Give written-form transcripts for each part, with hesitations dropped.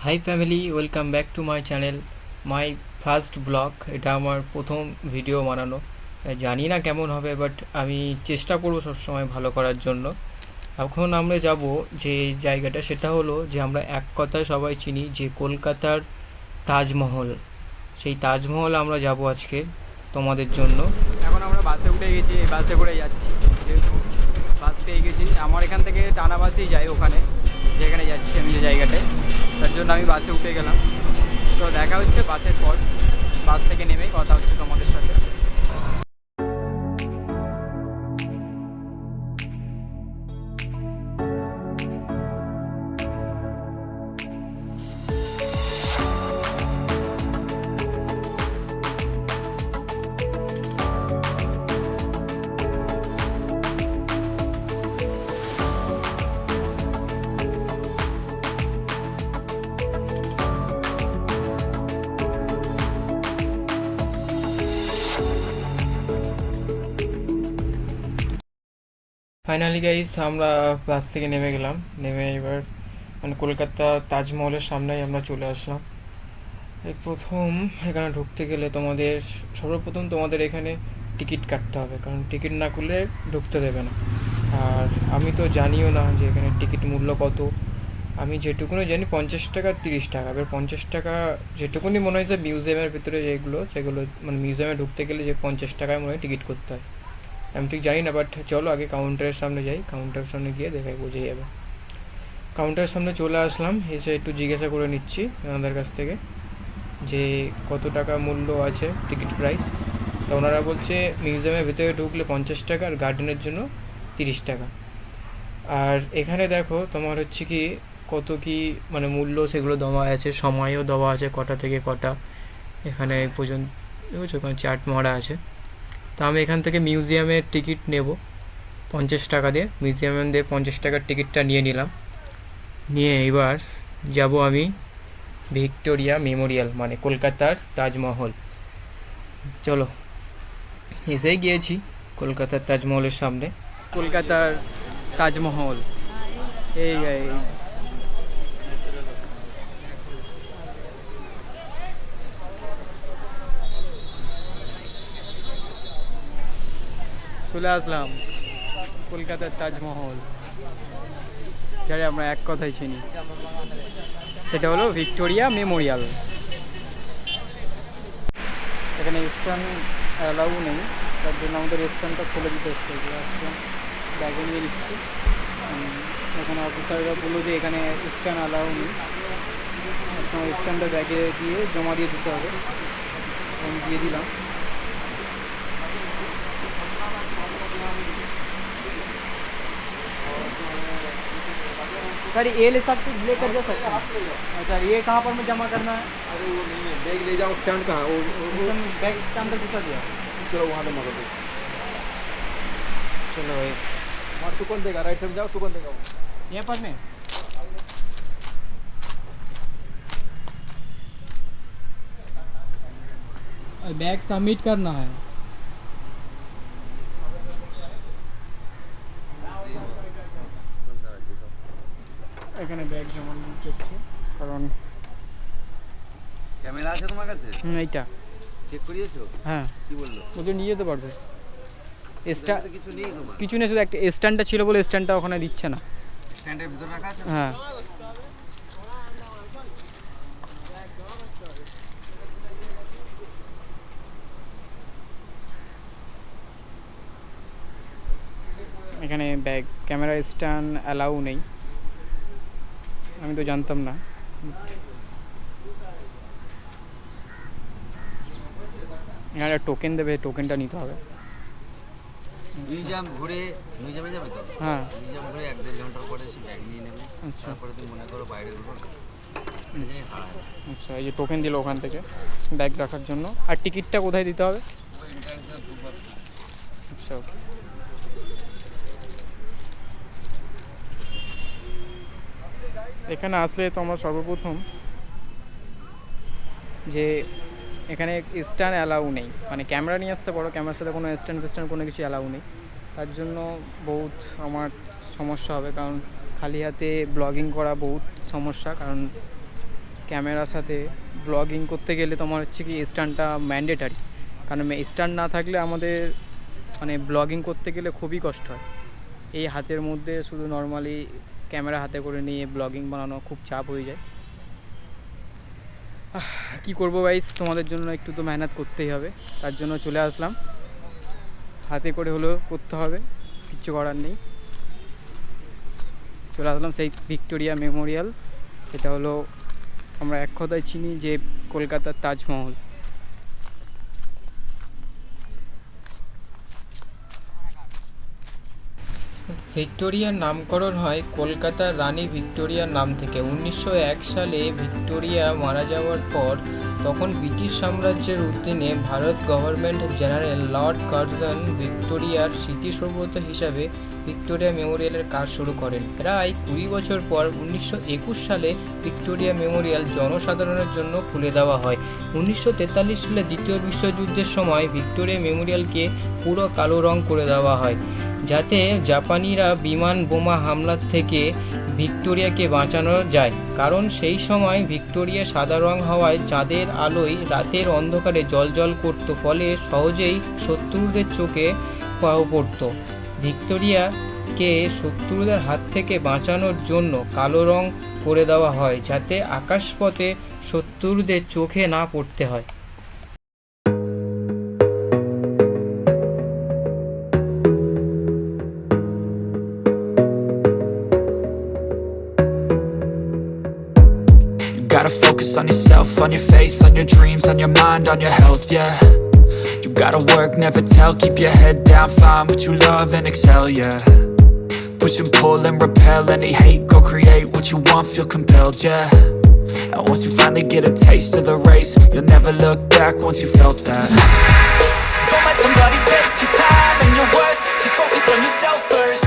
High family, welcome back to my channel. My first blog, এটা আমার প্রথম video বানানো। জানি না কেমন হবে, বাট আমি চেষ্টা করবো সবসময় ভালো করার জন্য। এখন আমরা যাব যে জায়গাটা, সেটা হলো যে আমরা এক কথায় সবাই চিনি যে কলকাতার তাজমহল। সেই তাজমহল আমরা যাব আজকে তোমাদের জন্য। এখন আমরা বাসে উঠে গেছি, এই বাসে করে যাচ্ছি। যেহেতু বাস পেয়ে গেছি, আমার এখান থেকে টানা বাসেই যাই ওখানে যেখানে যাচ্ছি আমি যে জায়গাটায়, তার জন্য আমি বাসে উঠে গেলাম। তো দেখা হচ্ছে বাসের পর, বাস থেকে নেমেই কথা হচ্ছে তোমাদের সাথে। ফাইনালি গাইস, আমরা বাস থেকে নেমে গেলাম। নেমে এবার কলকাতা তাজমহলের সামনেই আমরা চলে আসলাম। এই প্রথম এখানে ঢুকতে গেলে তোমাদের সর্বপ্রথম তোমাদের এখানে টিকিট কাটতে হবে, কারণ টিকিট না করলে ঢুকতে দেবে না। আর আমি তো জানিও না যে এখানে টিকিট মূল্য কত। আমি যেটুকুনি জানি 50 টাকা 30 টাকা। এবার 50 টাকা যেটুকুনি মনে হয় যে মিউজিয়ামের ভিতরে যেগুলো সেগুলো, মানে মিউজিয়ামে ঢুকতে গেলে যে 50 টাকায় মনে হয় টিকিট করতে হয়। আমি ঠিক জানি না, বাট চলো আগে কাউন্টারের সামনে যাই। কাউন্টারের সামনে গিয়ে দেখাই, বুঝে যাবে। কাউন্টারের সামনে চলে আসলাম, এসে একটু জিজ্ঞাসা করে নিচ্ছি ওনাদের কাছ থেকে যে কত টাকা মূল্য আছে টিকিট প্রাইস। তো ওনারা বলছে মিউজিয়ামের ভেতরে ঢুকলে 50 টাকা, আর গার্ডেনের জন্য 30 টাকা। আর এখানে দেখো তোমার হচ্ছে কি কত কি মানে মূল্য সেগুলো দেওয়া আছে, সময়ও দেওয়া আছে কটা থেকে কটা এখানে এই পর্যন্ত। বুঝছো, ওখানে চার্ট মারা আছে। তো আমি এখান থেকে মিউজিয়ামের টিকিট নেব 50 টাকা দিয়ে। মিউজিয়ামে দিয়ে 50 টাকার টিকিটটা নিয়ে নিলাম। নিয়ে এবার যাব আমি ভিক্টোরিয়া মেমোরিয়াল, মানে কলকাতার তাজমহল। চলো, এসেই গিয়েছি কলকাতার তাজমহলের সামনে। কলকাতার তাজমহল, এই গাইস। চলে আসলাম কলকাতার তাজমহল, যারা আমরা এক কথাই চিনি। সেটা হলো ভিক্টোরিয়া মেমোরিয়াল। এখানে স্ট্যান্ড অ্যালাউ নেই, তার জন্য আমাদের স্ট্যান্ডটা খুলে দিতে হচ্ছে। স্ট্যান্ড ব্যাগে নিয়ে নিচ্ছি। এখানে অফিসাররা বললো যে এখানে স্ট্যান্ড অ্যালাউ নেই, আপনার স্ট্যান্ডটা ব্যাগে দিয়ে জমা দিয়ে দিতে হবে। আমি দিয়ে দিলাম। सर ये ले सकते लेकर जा सकते हैं? अच्छा, ये कहाँ पर मैं जमा करना है? अरे वो नहीं है, बैग ले जाओ। स्टैंड कहाँ है? वो बैग के अंदर घुसा दिया। चलो वहाँ पे मगर दो। চলো वहाँ टुकन देगा, राइट साइड जाओ, टुकन देगा वो। यहाँ पर में बैग सबमिट करना है। এখানে ব্যাগ জমা দিতে হচ্ছে, কারণ ক্যামেরা আছে তোমার কাছে? এইটা চেক করিয়েছো? হ্যাঁ, কি বললো? বলছে নিয়ে যেতে পারবে। এটাতে কিছু নেই তোমার? কিছু নেই, শুধু একটা স্ট্যান্ডটা ছিল বলে স্ট্যান্ডটা ওখানে দিচ্ছে না। স্ট্যান্ডের ভিতরে রাখা আছে? হ্যাঁ, এখানে ব্যাগ ক্যামেরা স্ট্যান্ড অ্যালাউ নেই। আমি তো জানতাম না। এখানে টোকেন দেবে, টোকেনটা নিতে হবে। মিউজিয়াম ঘুরে, মিউজিয়ামে যাবে তো? হ্যাঁ, মিউজিয়াম ঘুরে 1-1.5 ঘন্টার পরে এসে ব্যাগ নিয়ে নেবে। আচ্ছা তারপরে তুমি মনে করো বাইরে ঘুরো, হারায়। আচ্ছা। এই যে টোকেন দিল ওখান থেকে ব্যাগ রাখার জন্য। আর টিকিটটা কোথায় দিতে হবে? আচ্ছা, ওকে। এখানে আসলে তো আমরা সর্বপ্রথম যে এখানে স্ট্যান্ড অ্যালাউ নেই, মানে ক্যামেরা নিয়ে আসতে পারো, ক্যামেরার সাথে কোনো স্ট্যান্ড ফেস্ট্যান্ড কোনো কিছু অ্যালাউ নেই। তার জন্য বহুত আমার সমস্যা হবে, কারণ খালি হাতে ব্লগিং করা বহুত সমস্যা, কারণ ক্যামেরার সাথে ব্লগিং করতে গেলে তোমার হচ্ছে কি স্ট্যান্ডটা ম্যান্ডেটারি, কারণ স্ট্যান্ড না থাকলে আমাদের মানে ব্লগিং করতে গেলে খুবই কষ্ট হয়। এই হাতের মধ্যে শুধু নর্মালি ক্যামেরা হাতে করে নিয়ে ব্লগিং বানানো খুব চাপ হয়ে যায়। কি করবো গাইস, তোমাদের জন্য একটু তো মেহনত করতেই হবে, তার জন্য চলে আসলাম। হাতে করে হলেও করতে হবে, কিচ্ছু করার নেই। চলে আসলাম সেই ভিক্টোরিয়া মেমোরিয়াল, সেটা হলো আমরা এক কথায় চিনি যে কলকাতার তাজমহল। ভিক্টোরিয়ার নামকরণ হয় কলকাতার রানী ভিক্টোরিয়ার নাম থেকে। 1901 সালে ভিক্টোরিয়া মারা যাওয়ার পর তখন ব্রিটিশ সাম্রাজ্যের অধীনে Bharat government general Lord Curzon ভিক্টোরিয়ার স্মৃতিসৌধ হিসাবে ভিক্টোরিয়া মেমোরিয়ালের কাজ শুরু করেন। প্রায় 20 বছর পর 1921 সালে ভিক্টোরিয়া মেমোরিয়াল জনসাধারণের জন্য খুলে দেওয়া হয়। 1943 সালে দ্বিতীয় বিশ্বযুদ্ধের সময় ভিক্টোরিয়া মেমোরিয়ালকে পুরো কালো রং করে দেওয়া হয়, যাতে জাপানিরা বিমান বোমা হামলার থেকে ভিক্টোরিয়াকে বাঁচানো যায়। কারণ সেই সময় ভিক্টোরিয়া সাদা রং হওয়ায় চাঁদের আলোয় রাতের অন্ধকারে জ্বলজ্বল করত, ফলে সহজেই শত্রুদের চোখে পড়ত। ভিক্টোরিয়াকে শত্রুদের হাত থেকে বাঁচানোর জন্য কালো রং করে দেওয়া হয়, যাতে আকাশপথে শত্রুদের চোখে না পড়তে হয়। Gotta focus on yourself, on your faith, on your dreams, on your mind, on your health, yeah. You gotta work, never tell, keep your head down, find what you love and excel, yeah. Push and pull and repel any hate, go create what you want, feel compelled, yeah. And once you finally get a taste of the race, you'll never look back once you felt that. Don't let somebody take your time and your worth, just focus on yourself first.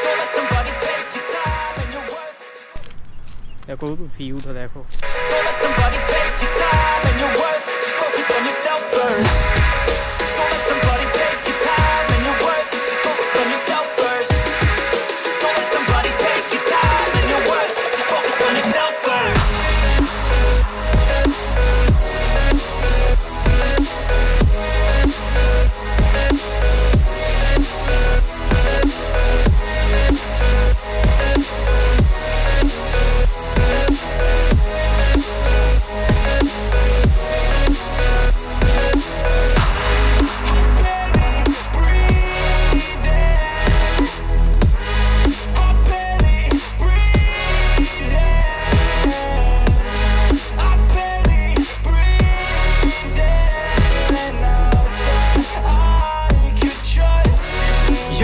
Don't let somebody take your time and your worth. দেখো ভিউটা দেখো। Don't let somebody take your time and your worth, just focus on yourself first. Don't let somebody take your time and your worth, just focus on yourself first. Don't let somebody take your time and your worth, just focus on yourself first.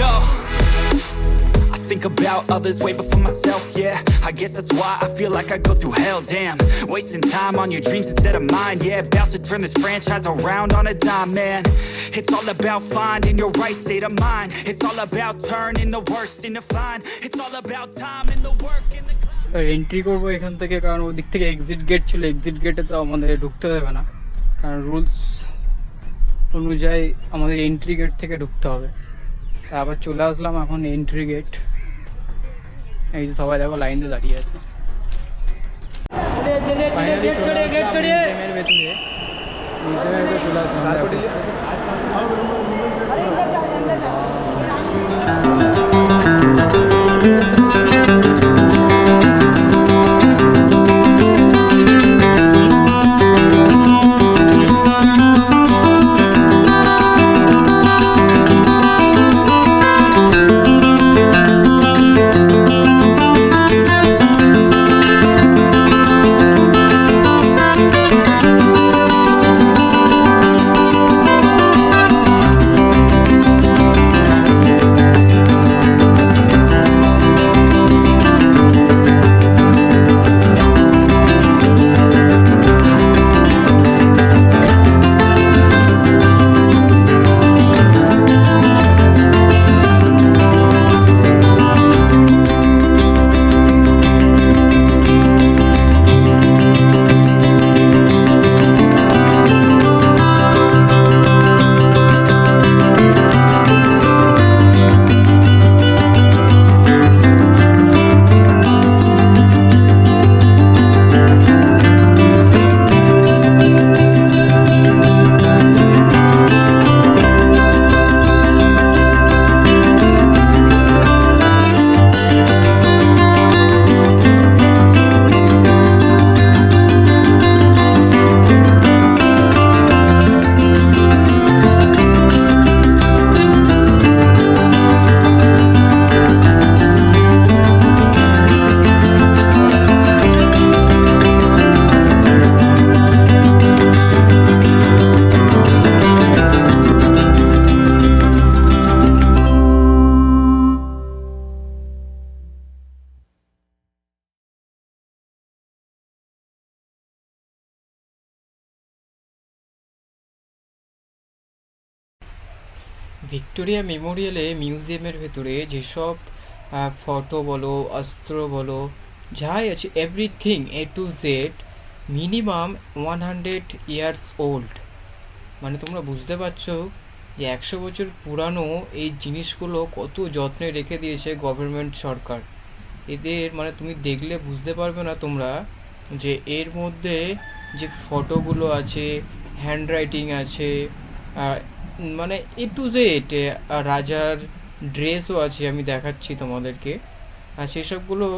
Yo, I think about others way before myself, yeah. I guess that's why I feel like I go through hell, damn. Wasting time on your dreams instead of mine, yeah. About to turn this franchise around on a dime, man. It's all about finding your right state of mind. It's all about turning the worst into fine. It's all about time and the work and the entry করবো এখান থেকে, কারণ ওই দিক থেকে exit gate ছিল, exit গেটে তো আমাদের ঢুকতে দেবে না, কারণ রুলস অনুযায়ী আমাদের এন্ট্রি গেট থেকে ঢুকতে হবে। তা আবার চলে আসলাম এখন এন্ট্রি গেট। এই যে সবাই দেখো লাইন দিয়ে দাঁড়িয়ে আছে। ফাইনালি চলে আসলাম মিউজিয়ামের ভেতরে, মিউজিয়ামের ভেতরে চলে আসলাম। ভিক্টোরিয়া মেমোরিয়ালে মিউজিয়ামের ভেতরে যেসব ফটো বলো, অস্ত্র বলো, যাই আছে everything A to Z minimum 100 years old. মানে তোমরা বুঝতে পারছো যে 100 বছর পুরানো এই জিনিসগুলো কত যত্নে রেখে দিয়েছে গভর্নমেন্ট সরকার। এদের মানে তুমি দেখলে বুঝতে পারবে না তোমরা যে এর মধ্যে যে ফটোগুলো আছে, হ্যান্ডরাইটিং আছে, আর মানে A to Z রাজার ড্রেসও আছে, আমি দেখাচ্ছি তোমাদেরকে। আর সেসবগুলো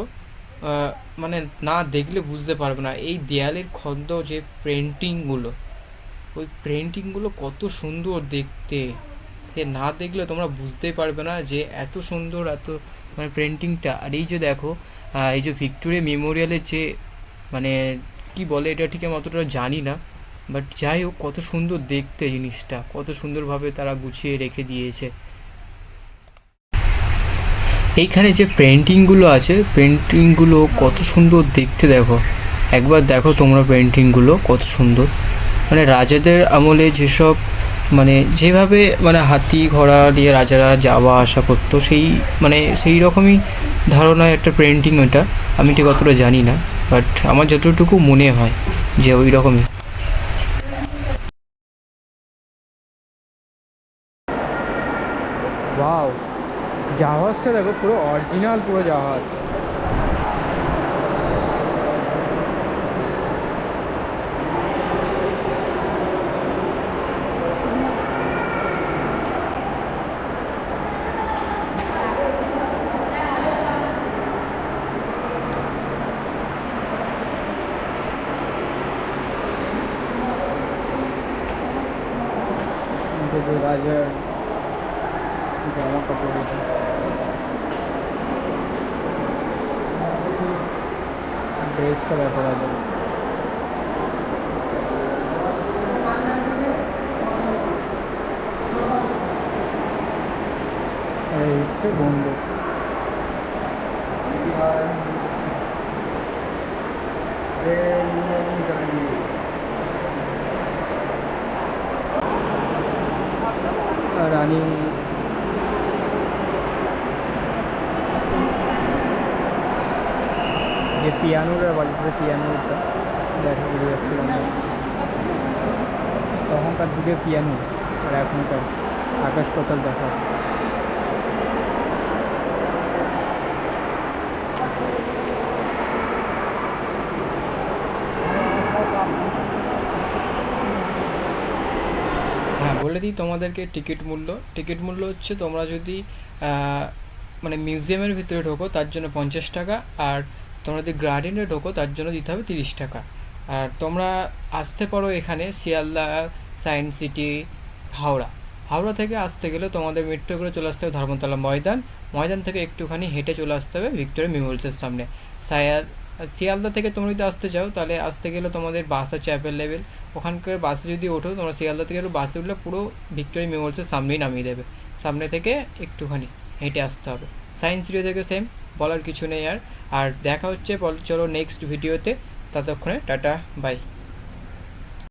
মানে না দেখলে বুঝতে পারবে না। এই দেয়ালের খদ্দ যে পেন্টিংগুলো, ওই পেন্টিংগুলো কত সুন্দর দেখতে, সে না দেখলে তোমরা বুঝতেই পারবে না যে এত সুন্দর, এত মানে পেন্টিংটা। আর এই যে দেখো, এই যে ভিক্টোরিয়া মেমোরিয়ালের যে মানে কি বলে এটা ঠিক আমি অতটা জানি না, বাট যাই হোক কত সুন্দর দেখতে জিনিসটা, কত সুন্দরভাবে তারা গুছিয়ে রেখে দিয়েছে। এইখানে যে পেন্টিংগুলো আছে, পেন্টিংগুলো কত সুন্দর দেখতে, দেখো একবার দেখো তোমরা পেন্টিংগুলো কত সুন্দর। মানে রাজাদের আমলে যেসব মানে যেভাবে মানে হাতি ঘোড়া দিয়ে রাজারা যাওয়া আসা করতো, সেই রকমই ধারণায় একটা পেন্টিং ওটা। আমি ঠিক অতটা জানি না, বাট আমার যতটুকু মনে হয় যে ওই রকমই। ওয়াও, জাহাজটা দেখো পুরো অরিজিনাল, পুরো জাহাজ। যে রাজার জামা কাপড়, এটা ড্রেসটা ব্যাপার আছে। আর এই হচ্ছে বন্দুক। রানী যে পিয়ানোটা বাজাচ্ছে, পিয়ানোটা দেখা বোঝা যাচ্ছিল না। তখনকার যুগে পিয়ানো আর এখনকার আকাশ পাতাল দেখা। হ্যাঁ, বলে দিই তোমাদেরকে টিকিট মূল্য হচ্ছে, তোমরা যদি মানে মিউজিয়ামের ভিতরে ঢোকো তার জন্য 50 টাকা, আর তোমরা যদি গার্ডেনে ঢোকো তার জন্য দিতে হবে 30 টাকা। আর তোমরা আসতে পারো এখানে শিয়ালদা, সায়েন্স সিটি, হাওড়া থেকে আসতে গেলে তোমাদের মেট্রো করে চলে আসতে হবে ধর্মতলা ময়দান থেকে একটুখানি হেঁটে চলে আসতে হবে ভিক্টোরিয়া মেমোরিয়ালসের সামনে। শিয়ালদা থেকে তোমরা যদি আসতে চাও তাহলে আসতে গেলে তোমাদের বাস আছে অ্যাভেলেবেল। ওখানকার বাসে যদি ওঠো তোমরা শিয়ালদা থেকে বাসে উঠলে পুরো ভিক্টোরিয়া মেমোরিয়ালসের সামনেই নামিয়ে দেবে। সামনে থেকে একটুখানি হেঁটে আসতে হবে। সায়েন্স সিটি থেকে সেম, বলার কিছু নেই। আর দেখা হচ্ছে চলো নেক্সট ভিডিওতে। ততক্ষণে টাটা, বাই।